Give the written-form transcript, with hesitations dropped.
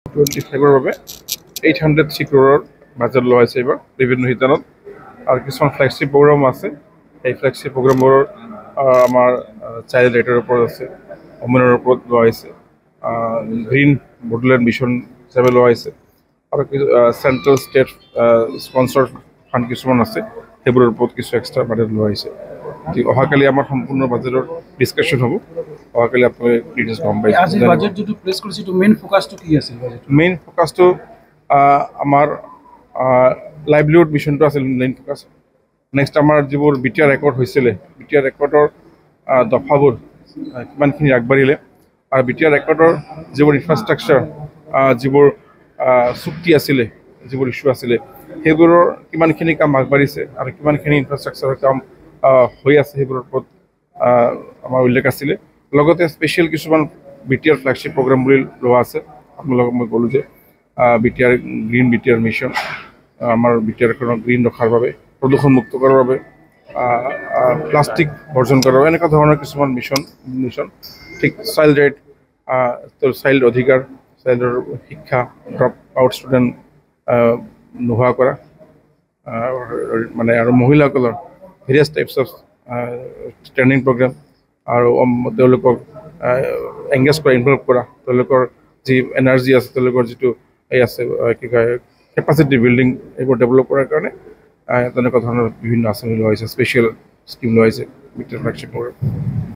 25-ৰ বাবে 803 crore budget লোৱা হৈছে এইবাৰ ৰেভিনিউ শিতানত আৰু কিছুমান ফ্লেগশ্বিপ প্ৰগ্ৰাম আছে এই ফ্লেগশ্বিপ প্ৰগ্ৰামবোৰ আমাৰ চাইল্ড ৰাইটৰ ওপৰত আছে অমনৰ ওপৰত লোৱা হৈছে গ্ৰীণ বৰ্ডলেণ্ড মিছন হিচাপে লোৱা হৈছে আৰু চেণ্ট্ৰেল ষ্টেট স্পন্সৰ ফাণ্ড কিছুমান আছে সেইবোৰৰ ওপৰত কিছু এক্সট্ৰা বাজেট লোৱা হৈছে অহাকালি আমাৰ সম্পূৰ্ণ বাজেটৰ ডিছকাশ্যন হ'ব অহাকালি আপোনালোকে ডিটেইলছ গম পাই আজিৰ বাজেট যিটো প্ৰেছ কৰিছে এইটো মেইন ফ'কাছটো কি আছিল মেইন ফ'কাছটো আমাৰ লাইভলিহুড মিছনটো আছিল মেইন ফ'কাছ নেক্সট আমাৰ যিবোৰ বিটিআৰ ৰেকৰ্ড হৈছিলে বিটিআৰ ৰেকৰ্ডৰ দফাবোৰ কিমানখিনি আগবাঢ়িলে আৰু বিটিআৰ ৰেকৰ্ডৰ যিবোৰ ইনফ্ৰাষ্ট্ৰাকচাৰ যিবোৰ চুক্তি আছিলে যিবোৰ ইছ্যু আছিলে সেইবোৰৰ কিমানখিনি কাম আগবাঢ়িছে আৰু কিমানখিনি ইনফ্ৰাষ্ট্ৰাকচাৰৰ কাম হৈ আছে সেইবোৰৰ ওপৰত আমাৰ উল্লেখ আছিলে লগতে স্পেচিয়েল কিছুমান বিটিআৰ ফ্লেগশ্বিপ প্ৰগ্ৰাম বুলি লোৱা আছে আপোনালোকক মই ক'লোঁ যে বিটিআৰ গ্ৰীণ বিটিআৰ মিছন আমাৰ বিটিআৰখনক গ্ৰীণ ৰখাৰ বাবে প্ৰদূষণমুক্ত কৰাৰ বাবে প্লাষ্টিক বৰ্জন কৰাৰ বাবে এনেকুৱা ধৰণৰ কিছুমান মিছন ঠিক চাইল্ড ৰাইট চাইল্ড অধিকাৰ চাইল্ডৰ শিক্ষা ড্ৰপ আউট ষ্টুডেণ্ট নোহোৱা কৰা মানে আৰু মহিলাসকলৰ various types of training programme আৰু তেওঁলোকক এংগেজ কৰা ইনভলভ কৰা তেওঁলোকৰ যি এনাৰ্জি আছে তেওঁলোকৰ যিটো এই আছে কি কয় কেপাচিটি বিল্ডিং এইবোৰ ডেভেলপ কৰাৰ কাৰণে তেনেকুৱা ধৰণৰ বিভিন্ন আঁচনি লোৱা হৈছে স্পেচিয়েল স্কিম লোৱা হৈছে বিটিআৰ ফ্লেগশ্বিপ প্ৰগ্ৰাম